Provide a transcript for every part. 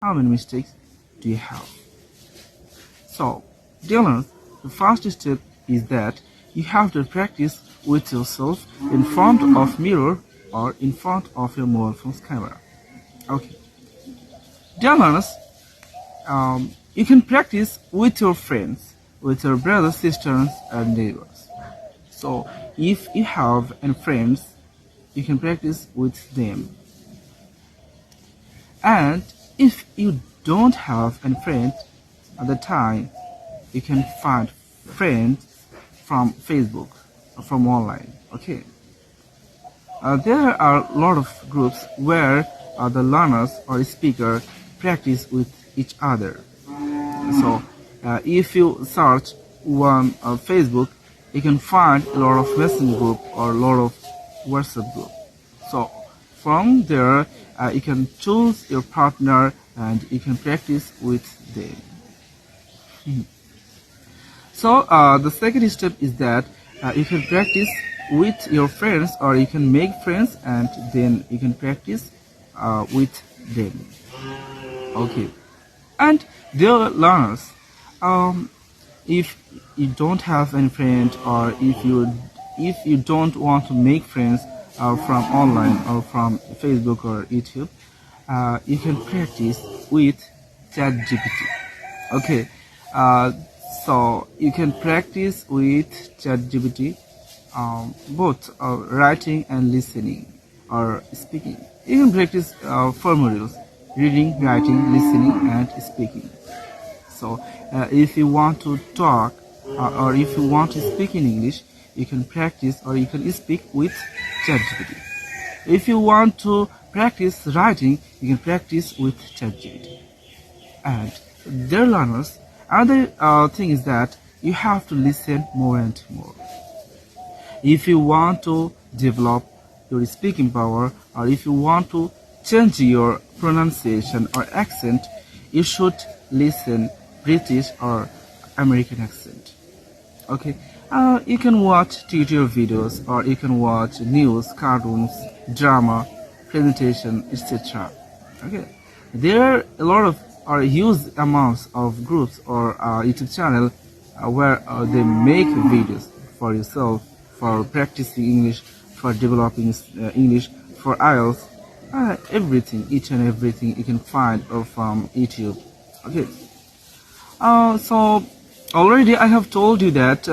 How many mistakes do you have? So, dear learners, the first step is that you have to practice with yourself in front of mirror or in front of your mobile phone's camera. Okay. Dear learners, you can practice with your friends, with your brothers, sisters, and neighbors. So, if you have any friends, you can practice with them. And if you don't have any friends at the time, you can find friends from Facebook or from online. Okay. There are a lot of groups where the learners or speaker practice with each other. So if you search on Facebook, you can find a lot of messenger group or a lot of WhatsApp group. So from there, you can choose your partner and you can practice with them. So the second step is that you can practice with your friends, or you can make friends and then you can practice with them. Okay. And dear learners, if you don't have any friend, or if you don't want to make friends from online or from Facebook or YouTube, you can practice with ChatGPT. Okay. So you can practice with ChatGPT both writing and listening or speaking. You can practice 4 modules: reading, writing, listening, and speaking. So if you want to talk or if you want to speak in English, you can practice or you can speak with ChatGPT. If you want to practice writing, you can practice with ChatGPT. And dear learners, another thing is that you have to listen more and more. If you want to develop your speaking power, or if you want to change your pronunciation or accent, you should listen British or American accent. Okay, you can watch tutorial videos, or you can watch news, cartoons, drama, presentation, etc. Okay, there are a lot of or huge amounts of groups or YouTube channel where they make videos for yourself, for practicing English, for developing English, for IELTS, everything, each and everything you can find from YouTube. Okay. So already I have told you that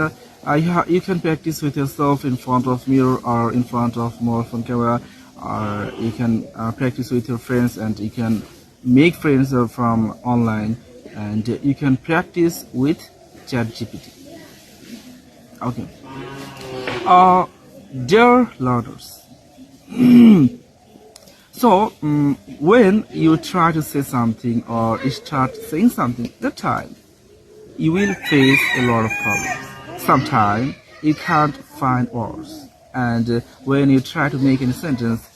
you can practice with yourself in front of mirror or in front of mobile phone camera, or you can practice with your friends, and you can make friends from online, and you can practice with ChatGPT. Okay. Dear learners, so when you try to say something or you start saying something, that time you will face a lot of problems. Sometimes you can't find words, and when you try to make a sentence,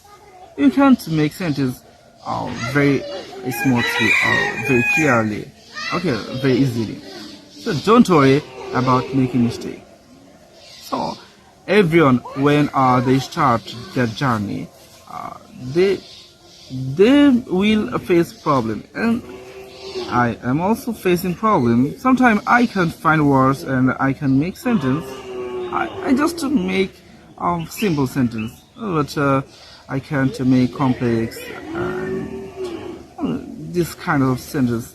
you can't make sentence very smoothly or very clearly, okay, very easily. So don't worry about making mistake. So everyone, when they start their journey, they will face problem, and I am also facing problem. Sometimes I can't find words and I can make sentence. I just make simple sentence, but I can't make complex and this kind of sentence.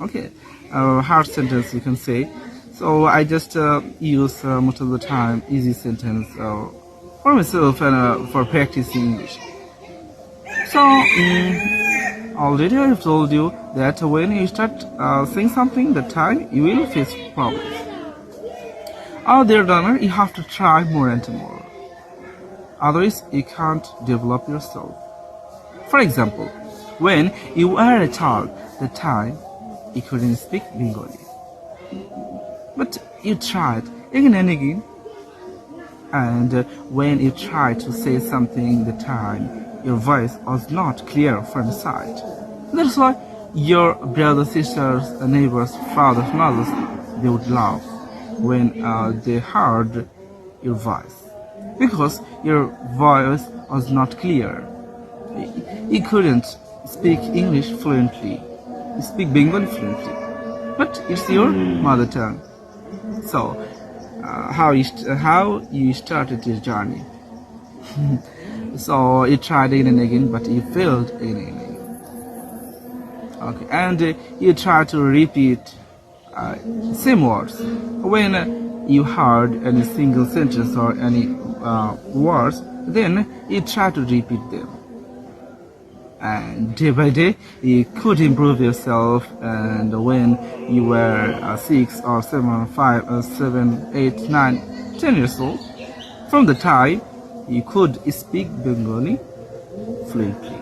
Okay, hard sentence you can say. So I just use most of the time easy sentence for myself and for practicing English. So already I have told you that when you start saying something, the time you will face problems. Dear learner, you have to try more and more. Otherwise, you can't develop yourself. For example, when you were a child, the time you couldn't speak Bengali. But you tried again and again, and when you tried to say something the time, your voice was not clear from the side. That's why your brothers, sisters, neighbors, fathers, mothers, they would laugh when they heard your voice, because your voice was not clear. You couldn't speak English fluently, you speak Bengali fluently, but it's your mother tongue. So, how you started your journey? So you tried again and again, but you failed again and again. Okay, and you try to repeat same words. When you heard any single sentence or any words, then you try to repeat them. And day by day, you could improve yourself. And when you were 6 or 7 or 5 or 7, 8, 9, 10 years old, from the time you could speak Bengali fluently.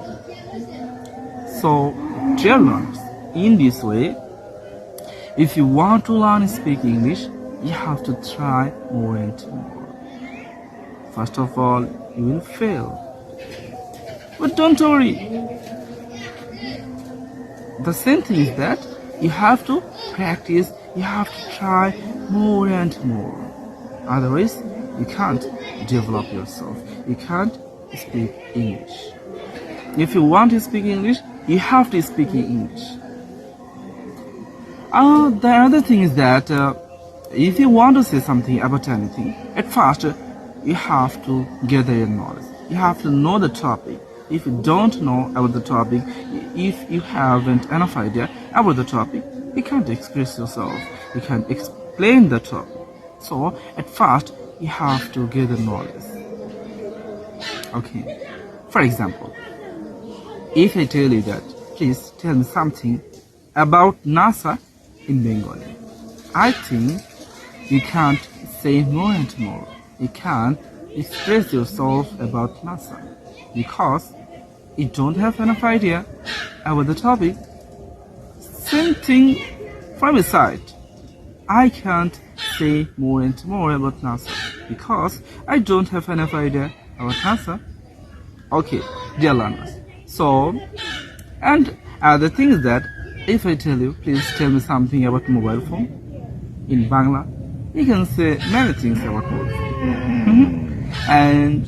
So, dear learners, in this way, if you want to learn speak English, you have to try more and more. First of all, you will fail. But don't worry. The same thing is that you have to practice, you have to try more and more. Otherwise, you can't develop yourself. You can't speak English. If you want to speak English, you have to speak in English. The other thing is that if you want to say something about anything, at first you have to gather your knowledge. You have to know the topic. If you don't know about the topic, if you haven't enough idea about the topic, you can't express yourself. You can't explain the topic. So at first you have to gather knowledge. Okay. For example, if I tell you that, please tell me something about NASA in Bengali, I think you can't say more and more. You can't express yourself about NASA because you don't have enough idea about the topic. Same thing from my side. I can't say more and more about NASA because I don't have enough idea about NASA. Okay, dear learners. So, and the thing is that if I tell you, please tell me something about mobile phone in Bangla, you can say many things about mobile phone. And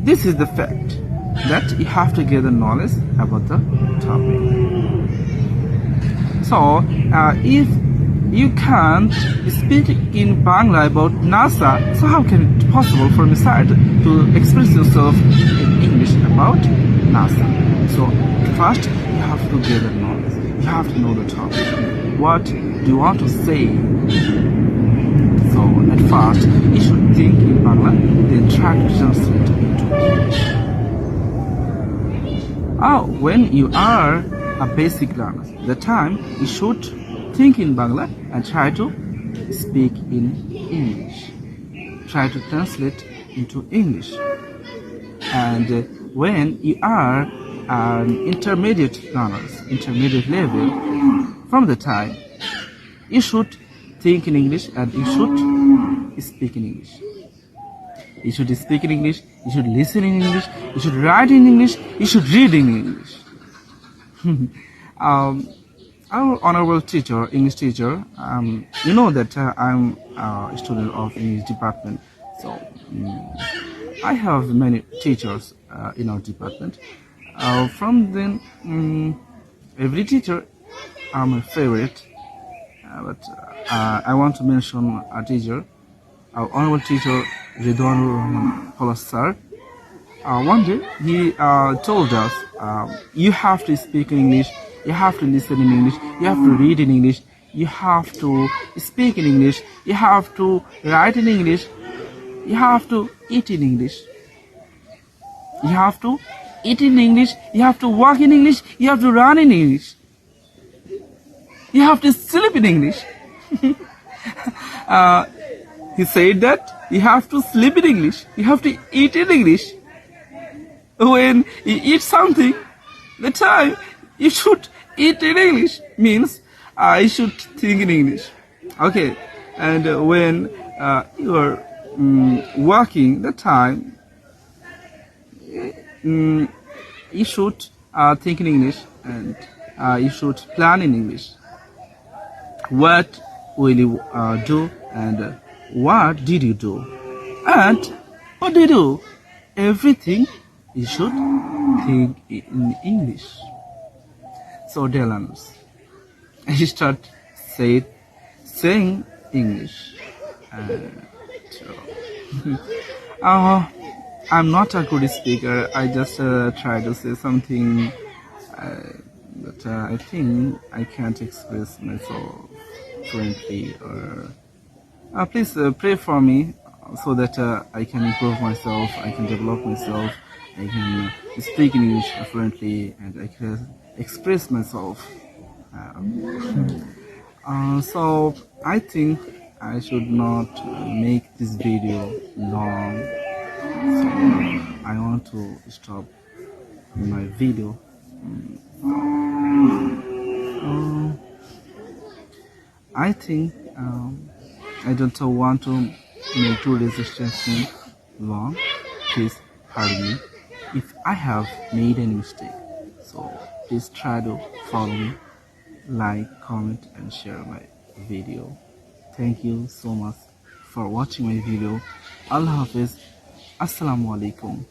this is the fact that you have to gather knowledge about the topic. So, if you can't speak in Bangla about NASA, so how can it be possible from your side to express yourself in English about NASA? So, first you have to gather knowledge. You have to know the topic. What do you want to say? So, at first, you should think in Bangla, then try to translate into English. When you are a basic learner, the time you should think in Bangla and try to speak in English. Try to translate into English. And when you are an intermediate learners, intermediate level, from the time you should think in English and you should speak in English. You should speak in English, you should listen in English, you should write in English, you should read in English. Our honorable teacher, English teacher, you know that I'm a student of English department. So I have many teachers in our department. From then, every teacher are my favorite. But I want to mention a teacher, our honorable teacher, Ridwanur Rahman Polas sir. One day he told us, you have to speak in English, you have to listen in English, you have to read in English, you have to speak in English, you have to write in English, you have to eat in English. You have to eat in English, you have to walk in English, you have to run in English. You have to sleep in English. He said that you have to sleep in English, you have to eat in English. When you eat something, the time you should eat in English means I should think in English. Okay, and when you are working, the time you should think in English and you should plan in English. What will you do and what did you do? And what do you do? Everything you should something in English. So Dylan, I start saying English. I'm not a good speaker. I just try to say something that I think I can't express myself fluently. Or please pray for me so that I can improve myself, I can develop myself, I can speak English fluently, and I can express myself. So I think I should not make this video long. So I want to stop my video. I think I don't want to make today's session long. Please pardon me if I have made any mistake. So please try to follow me, like, comment, and share my video. Thank you so much for watching my video. Allah Hafiz. Assalamu alaikum.